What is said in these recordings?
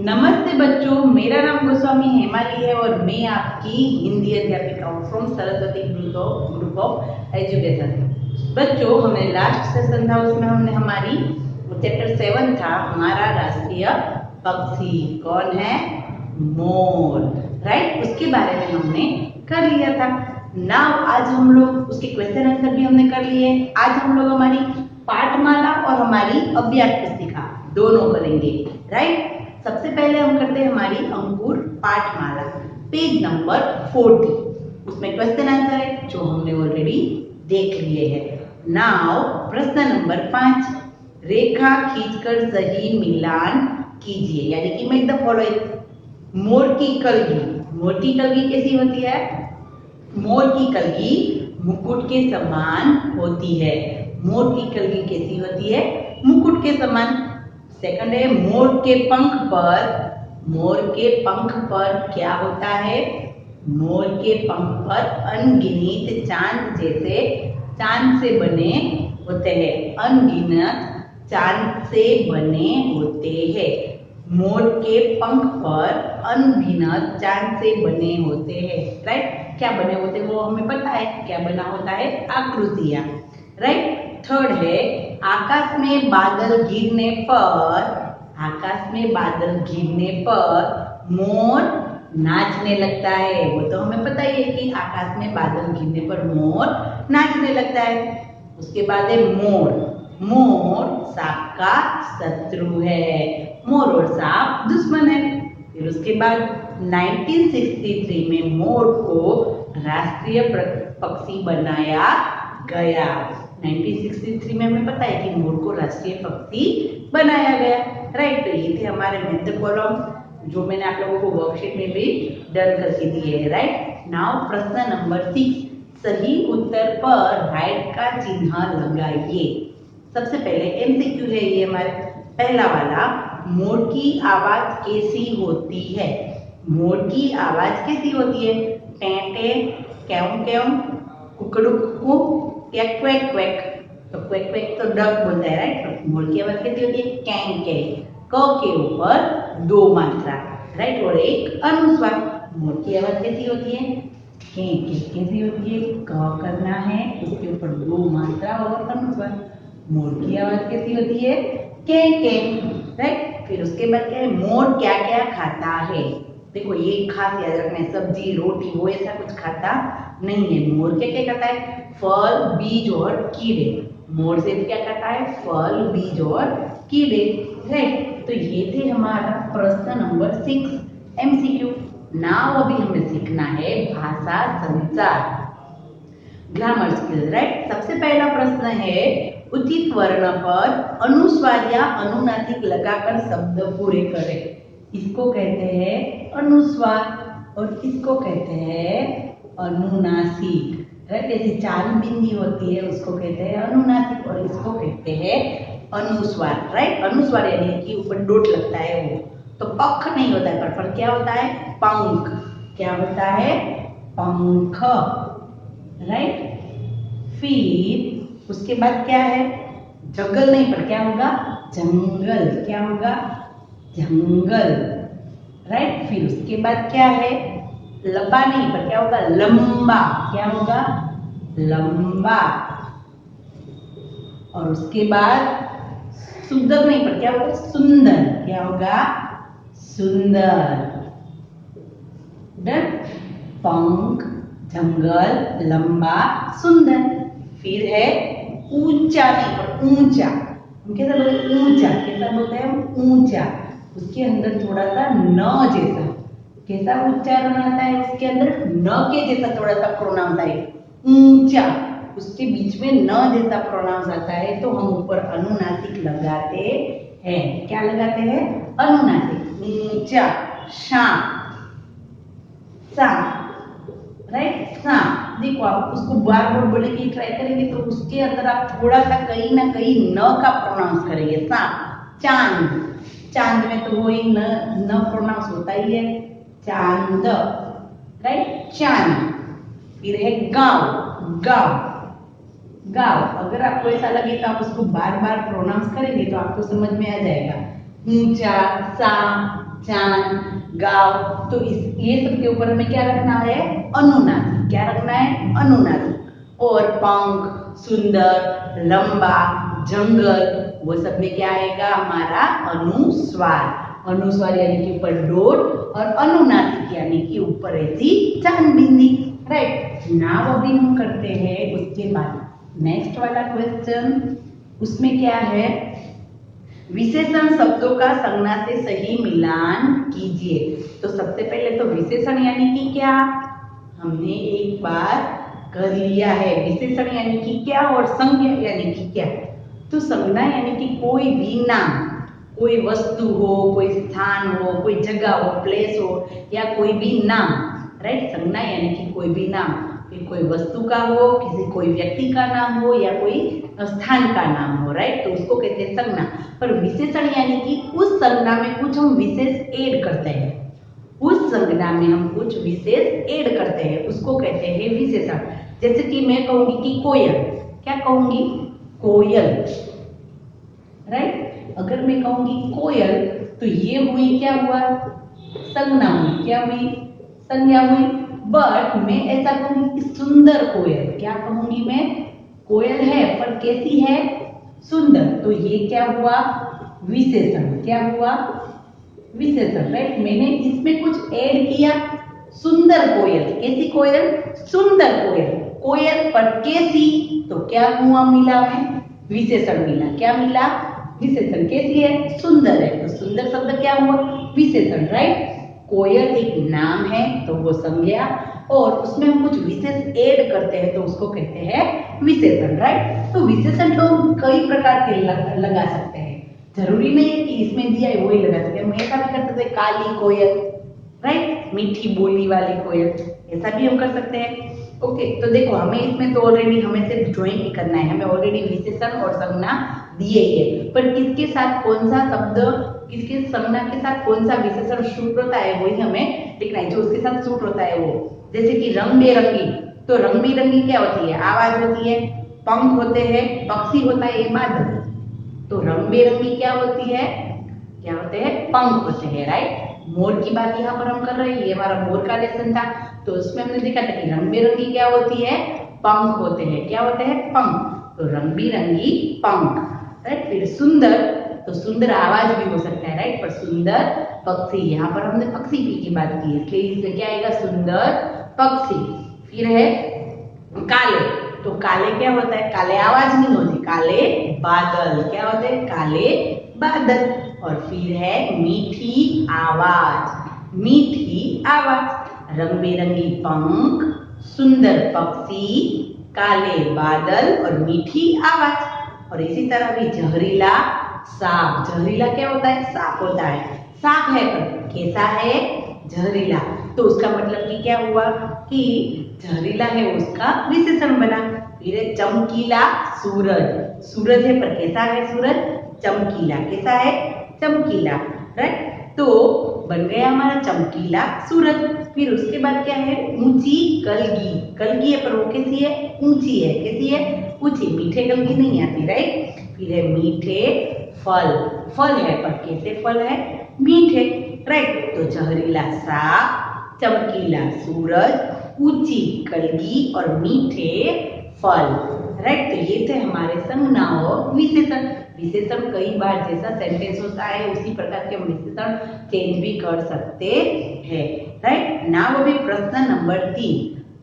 नमस्ते बच्चों, मेरा नाम गोस्वामी हेमाली है और मैं आपकी हिंदी अध्यापिका हूँ from Saraswati group of education. बच्चों, हमने लास्ट सेशन था उसमें हमने हमारी चैप्टर 7 था हमारा राष्ट्रीय पक्षी कौन है? मोर, राइट। उसके बारे में हमने कर लिया था। नाउ आज हम लोग उसके क्वेश्चन आंसर भी हमने कर लिए। आज हम लोग हमारी पाठमाला और हमारी अभ्यास पुस्तिका दोनों करेंगे, राइट। सबसे पहले हम करते हैं हमारी अंकुर पाठमाला, पेज नंबर 40। उसमें क्वेश्चन आंसर है जो हमने ऑलरेडी देख लिए हैं। नाउ प्रश्न नंबर 5, रेखा खींचकर सही मिलान कीजिए, यानी कि मेक द फॉलोइंग। मोर की कलगी, मोर की कलगी कैसी होती है? मोर की कलगी मुकुट के समान होती है। मोर की कलगी कैसी होती है? मुकुट के समान। सेकंड है मोर के पंख पर, मोर के पंख पर क्या होता है? मोर के पंख पर अनगिनत चांद से बने होते हैं। अनगिनत चांद से बने होते हैं। मोर के पंख पर अनगिनत चांद से बने होते हैं, राइट। क्या बने होते हैं वो हमें पता है, क्या बना होता है? आकृतियां, राइट। थर्ड है आकाश में बादल गिरने पर, आकाश में बादल गिरने पर मोर नाचने लगता है। वो तो हमें पता ही है कि आकाश में बादल गिरने पर मोर नाचने लगता है। उसके बाद है मोर, मोर सांप का शत्रु है। मोर और सांप दुश्मन है। फिर उसके बाद 1963 में मोर को राष्ट्रीय पक्षी बनाया गया। 1963 में हमें पता है कि मोर को राष्ट्रीय पक्षी बनाया गया, राइट। तो ये थे हमारे मेथड कॉलम जो मैंने आप लोगों को वर्कशीट में भी डन करके दिए हैं, राइट। नाउ प्रश्न नंबर 6, सही उत्तर पर राइट का चिन्ह लगाइए। सबसे पहले एमसीक्यू है ये हमारे पहला वाला, मोर की आवाज कैसी होती है? मोर की आवाज कैसी होती है? टें क्यों क्यों, कुकड़ू कुकू या क्वैक क्वैक। तो क्वैक क्वैक तो डक बोलता है, राइट। मोर की आवाज कैसी होती है? कैं कैं। क के ऊपर 2 मात्रा, राइट, और एक अनुस्वार। मोर की आवाज कैसी होती है? कैं कैं। कैसी होती है? क करना है, उसके ऊपर 2 मात्रा और अनुस्वार। मोर की आवाज कैसी होती है? कैं कैं, राइट। फिर उसके बाद क्या है? मोर क्या क्या खाता है? देखो ये खास याद रखना है, सब्जी रोटी वो ऐसा कुछ खाता नहीं है। मोर क्या क्या खाता है? फल, बीज और कीड़े। मोर से क्या खाता है? फल, बीज और कीड़े, राइट। तो ये थे हमारा प्रश्न नंबर 6 एमसीक्यू। नाउ अभी हमें सीखना है भाषा संचार, ग्रामर स्किल्स, राइट। सबसे पहला प्रश्न है उचित वर्ण पर अनुस्वार या अनुनासिक लगाकर शब्द पूरे करें। इसको कहते हैं अनुस्वार और इसको कहते हैं अनुनासिक, राइट। जैसे चाल बिंदी होती है उसको कहते हैं अनुनासिक और इसको कहते हैं अनुस्वार, राइट। अनुस्वार यानी कि ऊपर डोट लगता है वो, तो पख नहीं होता है पर क्या होता है? पंख। क्या होता है? पंख, राइट। फिर उसके बाद क्या है? जंगल नहीं पर क्या होगा? जंगल। क्या होगा? जंगल, राइट। फिर उसके बाद क्या है? लंबा नहीं पर क्या होगा? लंबा। क्या होगा? लंबा। और उसके बाद सुंदर नहीं पर क्या होगा? सुंदर। क्या होगा? सुंदर, डन। पंख, जंगल, लंबा, सुंदर। फिर है ऊंचा नहीं पर ऊंचा। हम कैसा बोलते? ऊंचा। कैसा बोलते हैं हम? ऊंचा। उसके अंदर थोड़ा सा न जैसा, कैसा उच्चारण आता है? उसके अंदर न के जैसा थोड़ा सा प्रोनाउंस है, ऊंचा। उसके बीच में न जैसा प्रोनाउंस आता है तो हम ऊपर अनुनासिक लगाते हैं। क्या लगाते हैं? अनुनासिक। ऊंचा, शांत, राइट। देखो आप उसको बार बार बोलने की ट्राई करेंगे तो उसके अंदर आप थोड़ा सा कहीं ना कहीं न का प्रोनाउंस करेंगे। चांद, चांद में तो वो ही न प्रोनाउंस होता ही है, चांद, राइट। चांद। फिर है गांव, गांव, गांव। अगर आपको ऐसा लगे तो आप उसको बार बार प्रोनाउंस करेंगे तो आपको समझ में आ जाएगा। ऊंचा, सा, चांद, गांव। तो ये सब के ऊपर हमें क्या रखना है? अनुनासिक। क्या रखना है? अनुनासिक। और पंख, सुंदर, लंबा, जंगल, वो सब में क्या आएगा? हमारा अनुस्वार। अनुस्वार यानी कि ऊपर डोर, और अनुनासिक यानी कि ऊपर ऐसी चांद बिंदी। राइट। नाउ अभी हम करते हैं उसके बाद नेक्स्ट वाला क्वेश्चन। उसमें क्या है? विशेषण शब्दों का संज्ञा से सही मिलान कीजिए। तो सबसे पहले तो विशेषण यानी कि क्या, हमने एक बार कर लिया है। विशेषण यानी कि क्या और संज्ञा यानी कि क्या। तो संज्ञा यानी कि कोई भी नाम, कोई वस्तु हो, कोई स्थान हो, कोई जगह हो, प्लेस हो, या कोई भी नाम। राइट। संज्ञा यानी कि कोई भी नाम, फिर कोई वस्तु का हो, किसी कोई व्यक्ति का नाम हो, या कोई स्थान का नाम हो। राइट। तो उसको कहते हैं संज्ञा। पर विशेषण यानी कि उस संज्ञा में कुछ हम विशेष ऐड करते हैं। उस संज्ञा में हम कुछ विशेष ऐड करते हैं, उसको कहते हैं विशेषण। जैसे कि मैं कहूंगी कि कोयल। क्या कहूंगी? कोयल। राइट। अगर मैं कहूंगी कोयल, तो ये हुई, क्या हुआ? संज्ञा हुई। क्या हुई? संज्ञा हुई। बट मैं ऐसा कहूंगी कि सुंदर कोयल। क्या कहूंगी मैं? कोयल है पर कैसी है? सुंदर। तो ये क्या हुआ? विशेषण। क्या हुआ? विशेषण। राइट। मैंने इसमें कुछ ऐड किया। सुंदर कोयल। कैसी कोयल? सुंदर कोयल। कोयल पर कैसी, तो क्या हुआ? मिला में विशेषण मिला। क्या मिला? विशेषण। कैसी है? सुंदर है। तो सुंदर शब्द क्या हुआ? विशेषण। राइट। कोयल एक नाम है तो वो संज्ञा, और उसमें हम कुछ विशेष ऐड करते हैं तो उसको कहते हैं विशेषण। राइट। तो विशेषण तो हम कई प्रकार के लगा सकते हैं। जरूरी नहीं है कि इसमें दिया है वही लगा सकते हैं। हम ऐसा भी कर सकते हैं, काली कोयल। राइट। मीठी बोली वाली कोयल, ऐसा भी हम कर सकते हैं। ओके। तो देखो, हमें इसमें तो ऑलरेडी हमें सिर्फ ड्राइंग ही करना है। हमें ऑलरेडी विशेषण और संज्ञा दिए ही है, पर किसके साथ कौन सा शब्द, किसके संज्ञा के साथ कौन सा विशेषण सूट होता है वही हमें लिखना है, जो उसके साथ सूट होता है वो। जैसे कि रंग बेरंगी। तो रंग बेरंगी क्या होती है? आवाज होती है, पंख होते हैं, पक्षी होता है, ये बादल। तो रंग बेरंगी क्या होती है? क्या होते हैं? पंख होते हैं। राइट। मोर की बात यहाँ पर हम कर रहे हैं, ये हमारा मोर का लेसन था। तो उसमें हमने देखा था कि रंग बिरंगी क्या होती है? पंख होते हैं। क्या होते हैं? पंख। तो रंग बिरंगी पंख। राइट। फिर सुंदर, तो सुंदर आवाज भी हो सकता है। राइट। पर सुंदर पक्षी, यहाँ पर हमने पक्षी की बात की है, इसलिए इसमें क्या आएगा? सुंदर पक्षी। फिर है काले। तो काले क्या होता है? काले आवाज नहीं होती, काले बादल। क्या होते हैं? काले बादल। और फिर है मीठी आवाज। मीठी आवाज। रंग बिरंगी पंख, सुंदर पक्षी, काले बादल और मीठी आवाज। और इसी तरह भी जहरीला सांप। जहरीला क्या होता है? सांप होता है। सांप है पर कैसा है? जहरीला। तो उसका मतलब कि क्या हुआ? कि जहरीला है, उसका विशेषण बना। फिर है चमकीला सूरज। सूरज है पर कैसा है? सूरज चमकीला। कैसा है? चमकीला। राइट। तो बन गया हमारा चमकीला सूरज। फिर उसके बाद क्या है? ऊंची कलगी। कलगी है पर वो कैसी है? ऊंची है। कैसी है? ऊंची। मीठे कलगी नहीं आती। राइट। फिर है मीठे फल। फल है पर कैसे फल है? मीठे। राइट। तो जहरीला सांप, चमकीला सूरज, ऊंची कलगी और मीठे फल। राइट। तो ये थे हमारे संज्ञा और विशेषण। विशेषण कई बार जैसा सेंटेंस होता है उसी प्रकार के हम विशेषण चेंज भी कर सकते हैं। राइट। नाउ अभी प्रश्न नंबर 3,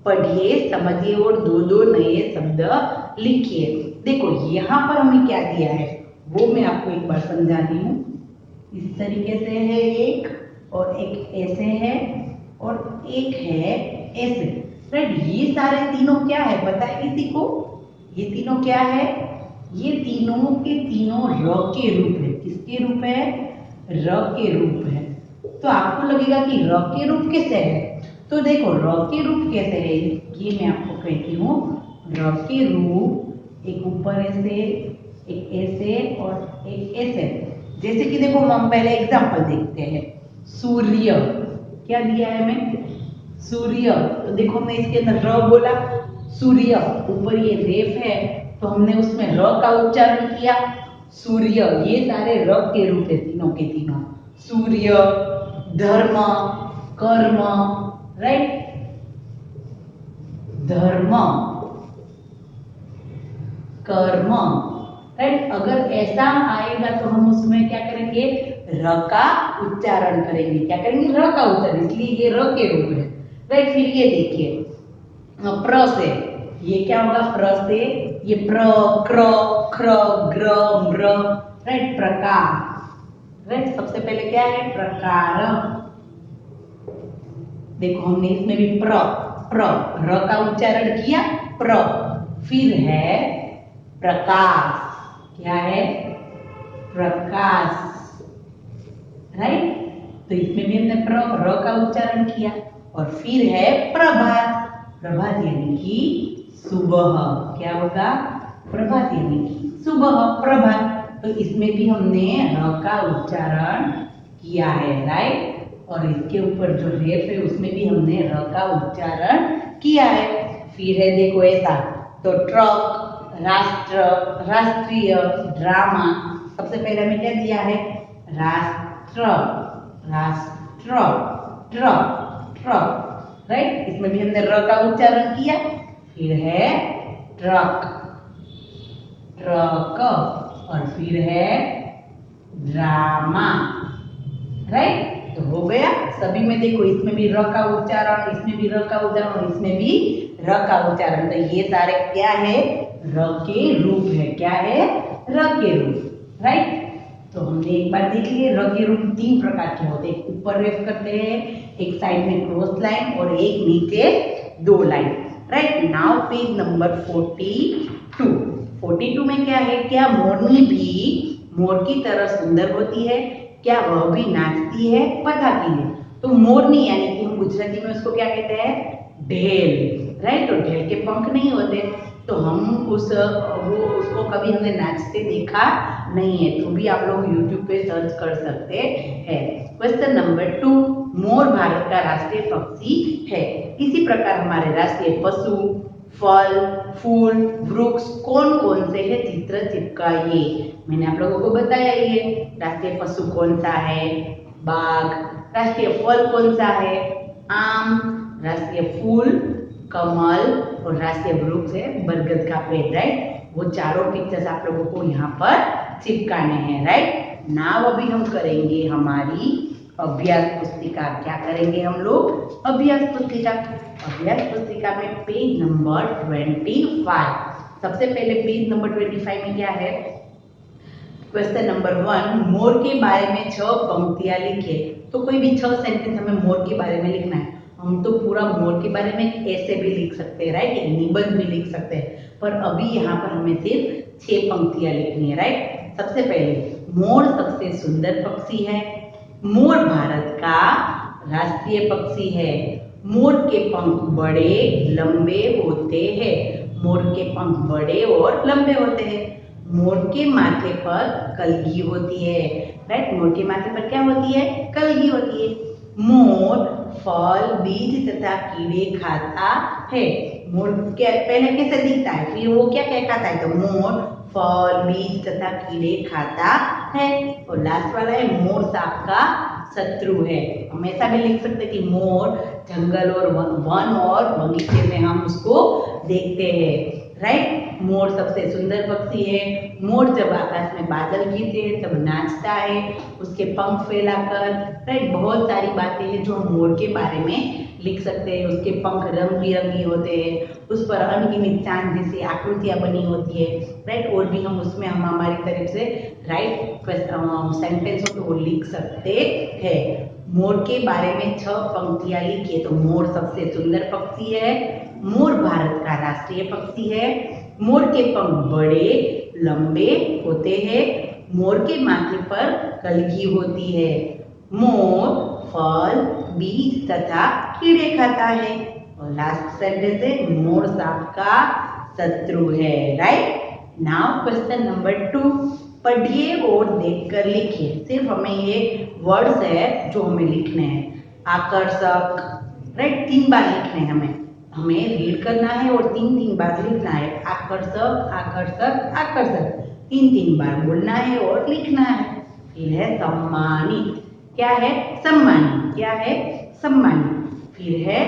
पढ़िए, समझिए और दो दो नए शब्द लिखिए। देखो यहाँ पर हमें क्या दिया है वो मैं आपको एक बार समझाती हूँ। इस तरीके से है एक, और एक ऐसे है, और एक है ऐसे। राइट। ये सारे तीनों क्या है पता है किसी को? ये तीनों क्या है? ये तीनों के तीनों र के रूप है। किसके रूप है? र के रूप है। तो आपको लगेगा कि र के रूप कैसे है? तो देखो र के रूप कैसे है ये मैं आपको कहती हूँ। र के रूप एक ऊपर ऐसे, एक ऐसे और एक ऐसे। जैसे कि देखो हम पहले एग्जांपल देखते हैं। सूर्य। क्या दिया है हमें? सूर्य। तो देखो मैं इसके अंदर र बोला, सूर्य। ऊपर ये रेफ है तो हमने उसमें र का उच्चारण किया, सूर्य। ये सारे र के रूप है तीनों के तीनों। सूर्य, धर्म, कर्म, राइट, धर्म, कर्म, राइट। अगर ऐसा आएगा तो हम उसमें क्या करेंगे, र का उच्चारण करेंगे। क्या करेंगे, र का उच्चारण, इसलिए ये र के रूप है, राइट। फिर ये देखिए प्र से, ये क्या होगा, प्र से, ये प्र, क्र, ख्र, ग्र, म्र, राइट, प्रकार, राइट। सबसे पहले क्या है, प्रकार। देखो हमने इसमें भी प्र, प्र, र का उच्चारण किया, प्र। फिर है प्रकाश, क्या है, प्रकाश, राइट। तो इसमें भी हमने प्र, र का उच्चारण किया। और फिर है प्रभात, प्रभात यानी कि सुबह, क्या होगा, प्रभात यानी कि सुबह, प्रभात। तो इसमें भी हमने र का उच्चारण किया है, राइट। और इसके ऊपर जो रेफ है उसमें भी हमने र का उच्चारण किया है। फिर है देखो ऐसा, तो ट्रक, राष्ट्र, राष्ट्रीय, ड्रामा। सबसे पहले हमें क्या दिया है, राष्ट्र, राष्ट्र, ट्रक, ट्रक, राइट। इसमें भी हमने र का उच्चारण किया। फिर है ट्रक, ट्रक, और फिर है ड्रामा, राइट। तो हो गया सभी में। देखो इसमें भी र का उच्चारण, इसमें भी र का उच्चारण, और इसमें भी र का उच्चारण। तो ये सारे क्या है, र के रूप है। क्या है, र के रूप, राइट। तो हमने एक बार देख लिए र के रूप तीन प्रकार के होते हैं, ऊपर रेफ करते हैं, एक साइड में क्रॉस लाइन और एक नीचे दो line, right. Now page number 42। 42 में क्या है, क्या मोरनी भी मोर की तरह सुंदर होती है, क्या वह भी नाचती है, बताती है। तो मोरनी यानी कि हम गुजराती में उसको क्या कहते हैं, ढेल, राइट। तो ढेल के पंख नहीं होते, तो हम उसको कभी हमने नाचते देखा नहीं है, तो भी आप लोग YouTube पे सर्च कर सकते हैं। क्वेश्चन नंबर 2, मोर भारत का राष्ट्रीय पक्षी है। इसी प्रकार हमारे राष्ट्रीय पशु, फल, फूल, वृक्ष कौन कौन से है, चित्र चिपकाइए। मैंने आप लोगों को बताया ये राष्ट्रीय पशु कौन सा है, बाघ, राष्ट्रीय फल कौन सा है, आम, राष्ट्रीय फूल कमल, और राष्ट्रीय वृक्ष है बरगद का पेड़, राइट। वो चारों पिक्चर्स आप लोगों को यहाँ पर चिपकाने हैं, राइट। नाउ अभी हम करेंगे हमारी अभ्यास पुस्तिका। क्या करेंगे हम लोग, अभ्यास पुस्तिका। अभ्यास पुस्तिका में पेज नंबर 25। सबसे पहले पेज नंबर 25 में क्या है, क्वेश्चन नंबर 1, मोर के बारे में 6 पंक्तियां लिखिए। तो कोई भी 6 सेंटेंस हमें मोर के बारे में लिखना है। हम तो पूरा मोर के बारे में ऐसे भी लिख सकते हैं, राइट, एक निबंध भी लिख सकते हैं, पर अभी यहाँ पर हमें सिर्फ 6 पंक्तियां लिखनी है, राइट। सबसे पहले, मोर सबसे सुंदर पक्षी है, मोर भारत का राष्ट्रीय पक्षी है, मोर के पंख बड़े लंबे होते हैं, मोर के पंख बड़े और लंबे होते हैं, मोर के माथे पर कलगी होती है, राइट। मोर के माथे पर क्या होती है, कलगी होती है। मोर फल, बीज तथा कीड़े खाता है। मोर क्या पहले कैसे दिखता है, फिर वो क्या क्या खाता है, तो मोर फल, बीज तथा कीड़े खाता है। और लास्ट वाला है, मोर सांप का शत्रु है। हम ऐसा भी लिख सकते हैं कि मोर जंगल और वन और बगीचे में हम उसको देखते हैं, राइट। मोर सबसे सुंदर पक्षी है। मोर जब आकाश में बादल गिरते हैं तब नाचता है, उसके पंख फैलाकर, राइट। बहुत सारी बातें हैं जो हम मोर के बारे में लिख सकते हैं। उसके पंख रंग बिरंगी होते हैं, उस पर अनगिनत चांद जैसी आकृतियां बनी होती है, राइट। और भी हम उसमें हम हमारी तरफ से राइट सेंटेंस को लिख सकते हैं। मोर के बारे में 6 पंक्तियां लिखिए। तो मोर सबसे सुंदर पक्षी है, मोर भारत का राष्ट्रीय पक्षी है, मोर के पंख बड़े लंबे होते हैं, मोर के माथे पर कलगी होती है, मोर फल, बीज तथा कीड़े खाता है, और लास्ट सेंटेंस है, मोर सांप का शत्रु है, राइट। नाउ क्वेश्चन नंबर 2, पढ़िए और देखकर लिखिए। सिर्फ हमें ये वर्ड्स है जो हमें लिखने हैं। आकर्षक, राइट, 3 बार लिखने हैं हमें रीड करना है और 3 बार लिखना है। आकर्षक, आकर्षक, आकर्षक, 3 बार बोलना है और लिखना है। फिर है सम्मानित, क्या है? सम्मानी। क्या है? सम्मानी। फिर है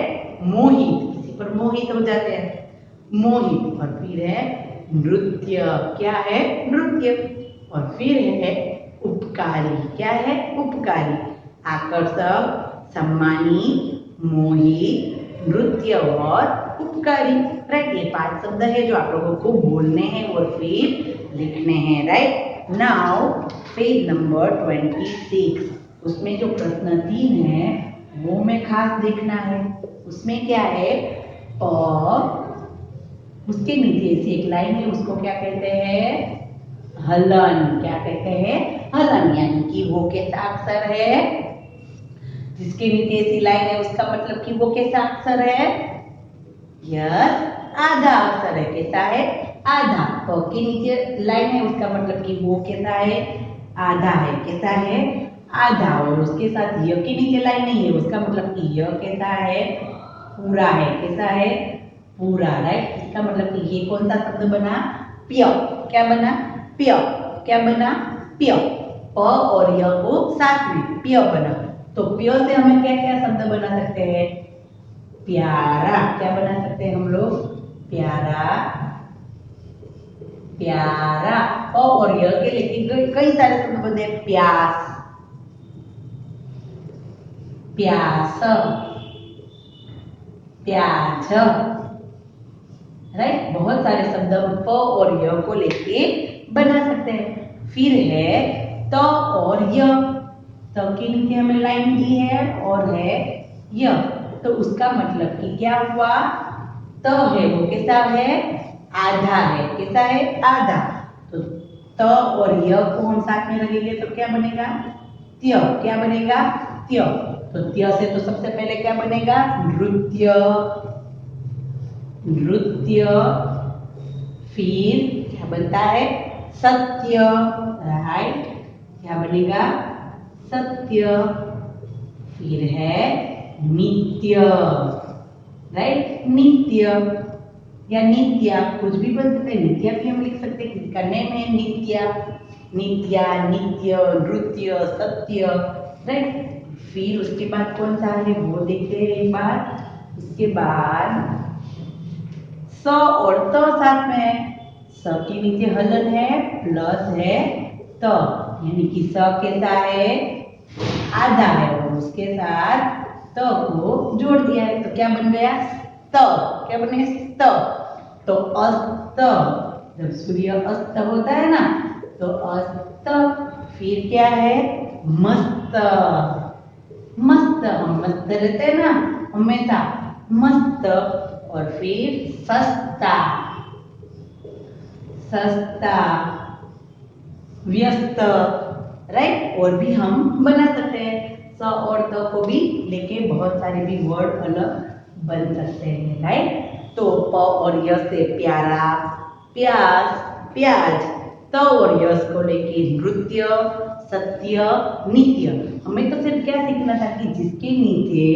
मोहित, किसी पर मोहित हो जाते हैं, मोहित। और फिर है नृत्य। क्या है? नृत्य। और फिर है उपकारी। क्या है? उपकारी। आकर्षक, सम्मानी, मोहित, नृत्य और उपकारी। राइट, ये 5 शब्द है जो आप लोगों को बोलने हैं और फिर लिखने हैं। राइट, नाउ पेज नंबर 26, उसमें जो प्रश्न 3 है वो में खास देखना है। उसमें क्या है? और उसके नीचे ऐसी एक लाइन है, उसको क्या कहते हैं? हलन। क्या कहते हैं? हलन। यानी कि वो कैसा अक्षर है? जिसके नीचे ऐसी लाइन है उसका मतलब कि वो कैसा अक्षर है? यस, आधा अक्षर है। कैसा है? आधा। प के नीचे लाइन है उसका मतलब कि वो कैसा है? आधा है। कैसा है? आधा। और उसके साथ य के नीचे लाइन नहीं है उसका मतलब कि य कैसा है? पूरा है। कैसा है? पूरा। राइट, इसका मतलब कि ये कौन सा शब्द बना? प्य। क्या बना? प्य। क्या बना? प्य। प और य को साथ में प्य बना। तो प्य से हमें क्या क्या शब्द बना सकते हैं? प्यारा। क्या बना सकते हैं हम लोग? प्यारा, प्यारा। और य के लेकिन कई सारे शब्द बनते हैं। प्यास, प्यास, प्याज। राइट, बहुत सारे शब्द हम प और य को लेके बना सकते हैं। फिर है त और य। त के नीचे हमें लाइन दी है और है य, तो उसका मतलब कि क्या हुआ? त है वो कैसा है? आधा है। कैसा है? आधा। तो त और य को हम साथ में लगेंगे तो क्या बनेगा? त्य। क्या बनेगा? त्य। तो त्य से तो सबसे पहले क्या बनेगा? नृत्य, नृत्य। फिर क्या बनता है? सत्य। राइट, क्या बनेगा? सत्य। फिर है नित्य। राइट, नित्य या नित्या, कुछ भी बन सकते हैं। नित्या भी हम लिख सकते हैं, किसका नेम है? नित्या, नित्या, नित्य, नृत्य, सत्य। राइट, फिर उसके बाद कौन सा है वो देखते हैं एक बार। उसके बाद स और त साथ में है। स के नीचे हलन है, प्लस है त, यानी कि स कैसा है? आधा है और उसके साथ त को जोड़ दिया है तो क्या बन गया? स्त। क्या बने? स्त। तो अस्त, जब सूर्य अस्त होता है ना तो अस्त। फिर क्या है? मस्त, मस्त। हम मस्त रहते हैं ना हमेशा, मस्त। और फिर सस्ता, सस्ता, व्यस्त। राइट, और भी हम बना सकते हैं। स और त को भी लेके बहुत सारे भी वर्ड अलग बन सकते हैं। राइट, तो प और य से प्यारा, प्यास, प्याज। त और यश को लेके नृत्य, सत्य, नित्य। हमें तो सिर्फ क्या सीखना था कि जिसके नीचे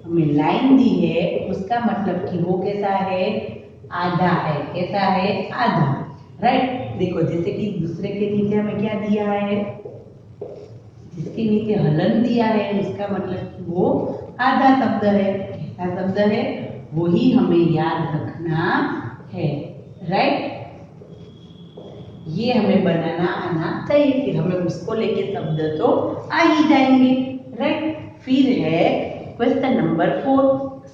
हमें लाइन दी है उसका मतलब कि वो कैसा है? आधा है। कैसा है? आधा। राइट, देखो जैसे कि दूसरे के नीचे हमें क्या दिया है? जिसके नीचे हलन दिया है उसका मतलब कि वो आधा शब्द है। कैसा शब्द है? वही हमें याद रखना है। राइट, ये हमें बनाना आना चाहिए, फिर हमें उसको लेके शब्द तो आ ही जाएंगे। राइट, फिर है क्वेश्चन नंबर 4,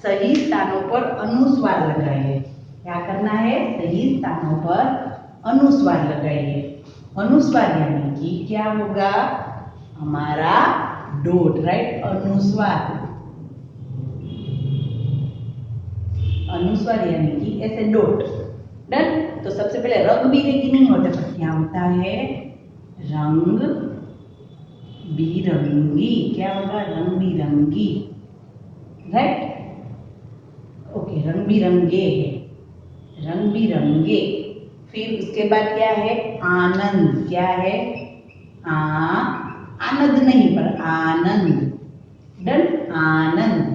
सही स्थानों पर अनुस्वार लगाइए। क्या करना है? सही स्थानों पर अनुस्वार लगाइए। अनुस्वार यानी कि क्या होगा? हमारा डॉट। राइट, अनुस्वार, अनुस्वार यानी कि ऐसे डॉट। डन। तो सबसे पहले रंग बिरंगी नहीं होता पर क्या होता है? रंग बिरंगी। क्या होगा? रंग बिरंगी। राइट, ओके, रंग बिरंगे है, रंग बिरंगे। फिर उसके बाद क्या है? आनंद। क्या है? आनंद नहीं पर आनंद। डन, आनंद,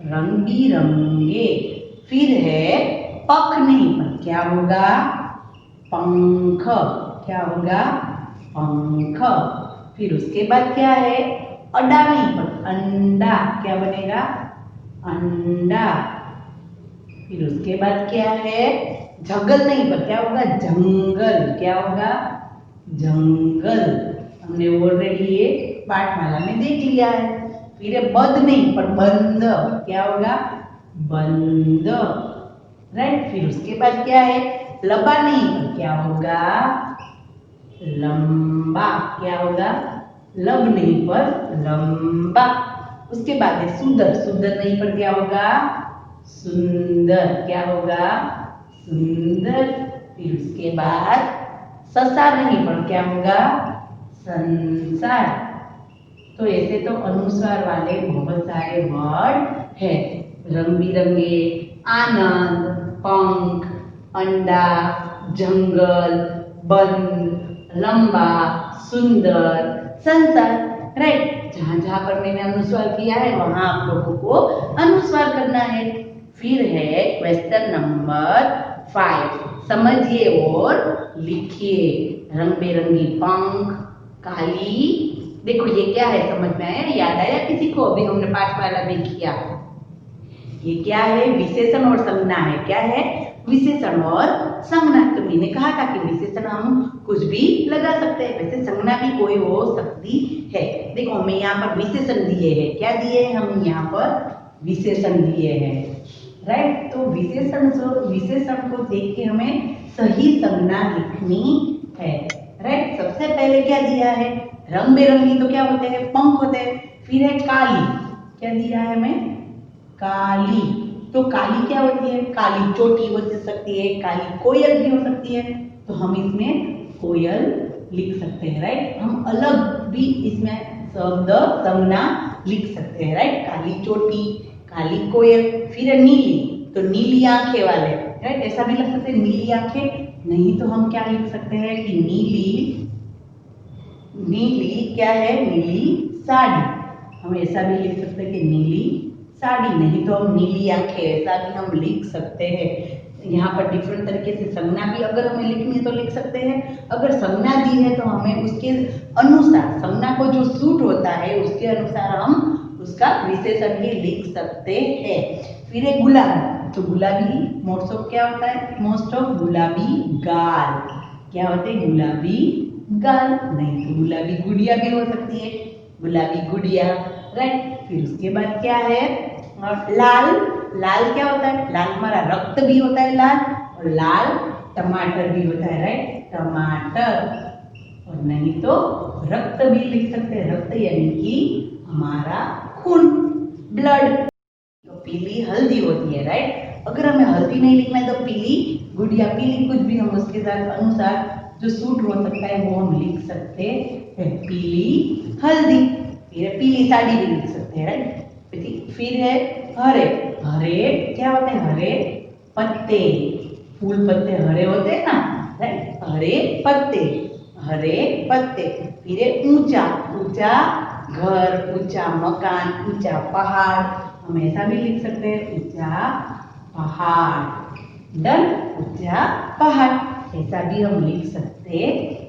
रंग बिरंगे। फिर है पख नहीं पर क्या होगा? पंख। क्या होगा? पंख। फिर उसके बाद क्या है? अड्डा नहीं पर अंडा, क्या बनेगा? अंडा। फिर उसके बाद क्या है? जंगल नहीं पर क्या होगा? जंगल। क्या होगा? जंगल। हमने ऑलरेडी ये पाठमाला में देख लिया है। फिर है बंद नहीं पर बंद, क्या होगा? बंद। राइट। फिर उसके बाद क्या है? लंबा नहीं पर क्या होगा? लंबा। क्या होगा? लब नहीं पर लंबा। उसके बाद है सुंदर। सुंदर नहीं पर क्या होगा? सुंदर। क्या होगा? सुंदर। फिर उसके बाद संसार नहीं पर क्या होगा? संसार। तो ऐसे तो अनुस्वार वाले बहुत सारे वर्ड है। रंग बिरंगे, आनंद, पंख, अंडा, जंगल, बंद, लंबा, सुंदर, संसार। राइट। जहां जहां पर मैंने अनुस्वार किया है वहां आप लोगों को अनुस्वार करना है। फिर है क्वेश्चन नंबर 5। समझिए और लिखिए। रंग बिरंगी पंख, काली, देखो ये क्या है? समझ में आया? याद आया किसी को? अभी हमने पाठमाला में किया। ये क्या है? विशेषण और संज्ञा है। क्या है? विशेषण और संज्ञा। तो मैंने कहा था कि विशेषण हम कुछ भी लगा सकते हैं, वैसे संज्ञा भी कोई हो सकती है। देखो हमें यहाँ पर विशेषण दिए हैं। क्या दिए हैं? हम यहाँ पर विशेषण दिए हैं। राइट। तो विशेषण को देख के हमें सही संज्ञा लिखनी है। राइट। सबसे पहले क्या दिया है? रंग बिरंगी तो क्या होते हैं? पंख होते हैं। फिर है काली। क्या दिया है हमें? काली। तो काली क्या होती है? काली चोटी हो सकती है, काली कोयल भी हो सकती है। तो हम इसमें कोयल लिख सकते हैं। राइट। हम अलग भी इसमें शब्द संज्ञा लिख सकते हैं। राइट। काली चोटी, काली कोयल। फिर है नीली। तो नीली आंखें वाले। राइट। ऐसा भी लिख सकते हैं, नीली आंखें। नहीं तो हम क्या लिख सकते हैं कि नीली, नीली क्या है? नीली साड़ी। हम ऐसा भी लिख सकते हैं कि नीली साड़ी। नहीं तो हम नीली आंखें, ऐसा भी हम लिख सकते हैं। यहाँ पर डिफरेंट तरीके से संज्ञा भी अगर हमें लिखनी है तो लिख सकते हैं। अगर संज्ञा दी है तो हमें उसके अनुसार, संज्ञा को जो सूट होता है उसके अनुसार हम उसका विशेषण भी लिख सकते हैं। फिर है गुलाबी। तो गुलाबी मोस्ट ऑफ क्या होता है? मोस्ट ऑफ गुलाबी गाल। क्या होते हैं? गुलाबी गाल। नहीं तो गुलाबी गुड़िया भी हो सकती है, गुलाबी गुड़िया। राइट। फिर उसके बाद क्या है? लाल। लाल क्या होता है? लाल हमारा रक्त भी होता है लाल, और लाल टमाटर भी होता है। राइट। टमाटर। और नहीं तो रक्त भी लिख सकते हैं। रक्त यानी कि हमारा खून, ब्लड। तो पीली हल्दी होती है। राइट। अगर हमें हल्दी नहीं लिखना है तो पीली गुड़िया, पीली कुछ भी हम उसके साथ अनुसार जो सूट हो सकता है वो हम लिख सकते हैं। पीली हल्दी। फिर पीली साड़ी भी लिख सकते हैं। राइट। फिर है हरे। हरे क्या होते हैं? हरे पत्ते। फूल पत्ते हरे होते हैं ना। राइट। हरे पत्ते, हरे पत्ते। फिर है ऊंचा। ऊंचा घर, ऊंचा मकान, ऊंचा पहाड़। हम ऐसा भी लिख सकते हैं, ऊंचा पहाड़। डन। ऊंचा पहाड़ ऐसा भी हम लिख सकते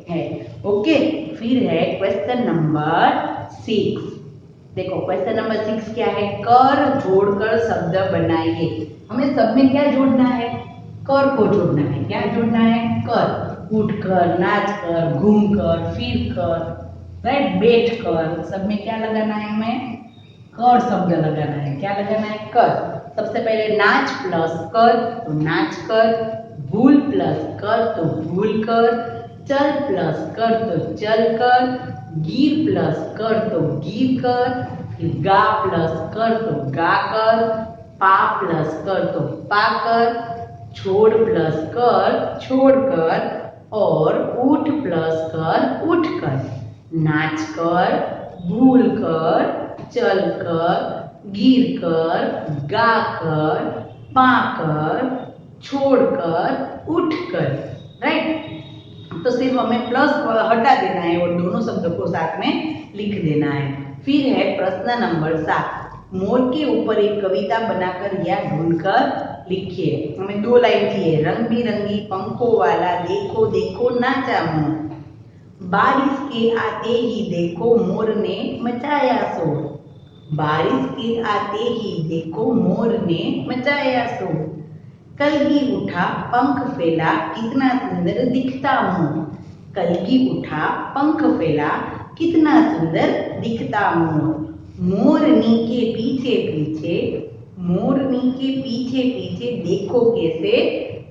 हैं। ओके। फिर है क्वेश्चन नंबर 6। देखो क्वेश्चन नंबर 6 क्या है? कर जोड़कर शब्द बनाइए। हमें सब में क्या जोड़ना है? कर को जोड़ना है। क्या जोड़ना है? कर। उठकर, नाचकर, घूमकर, फिरकर, राइट, बैठकर, सब में क्या लगाना है? हमें कर शब्द लगाना है। क्या लगाना है? कर। सबसे पहले नाच प्लस कर तो नाच कर, भूल प्लस कर तो भूल कर, चल प्लस कर तो चल कर, गिर प्लस कर तो गिर कर, फिर गा प्लस कर तो गा कर, पा प्लस कर तो पा कर, छोड़ प्लस कर छोड़ कर, और उठ प्लस कर उठ कर, नाच कर, भूल कर, चल कर, गिर कर, गा कर, पा कर, छोड़ कर, उठ कर। राइट। तो सिर्फ हमें प्लस हटा देना है और दोनों शब्दों को साथ में लिख देना है। फिर है प्रश्न नंबर 7। मोर के ऊपर एक कविता बनाकर या ढूंढकर लिखिए। हमें 2 लाइन दी है। रंग बिरंगी पंखों वाला देखो देखो नाचा मोर। बारिश के आते ही देखो मोर ने मचाया शोर। बारिश के आते ही देखो मोर ने मचाया शोर। कलगी उठा पंख फैला कितना सुंदर दिखता मोर। कलगी उठा पंख फैला कितना सुंदर दिखता मोर। मोरनी के पीछे पीछे, मोरनी के पीछे पीछे देखो कैसे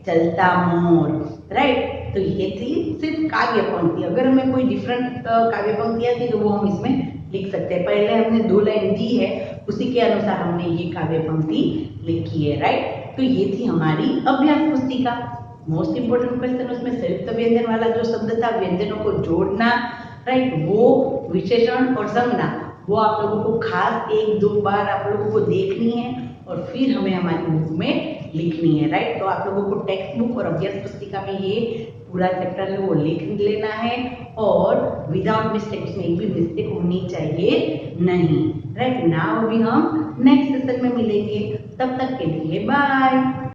चलता मोर। राइट, तो ये थी सिर्फ काव्य पंक्ति। अगर हमें कोई डिफरेंट काव्य पंक्तियां थी तो वो हम इसमें लिख सकते हैं। पहले हमने 2 लाइन दी है, उसी के अनुसार हमने ये काव्य पंक्ति लिखी है। राइट, तो ये थी हमारी अभ्यास पुस्तिका। मोस्ट इंपोर्टेंट क्वेश्चन उसमें संयुक्त व्यंजन वाला जो शब्द था, व्यंजनों को जोड़ना, राइट, वो विशेषण और संज्ञा, वो आप लोगों को खास 1-2 बार आप लोगों को देखनी है और फिर हमें हमारी बुक में लिखनी है। राइट, तो आप लोगों को टेक्स्ट बुक और अभ्यास पुस्तिका में ये पूरा चैप्टर है वो लिख लेना है और विदाउट मिस्टेक्स में एक भी मिस्टेक होनी चाहिए नहीं। राइट, नाउ अभी हम नेक्स्ट सेशन में मिलेंगे, तब तक के लिए बाय।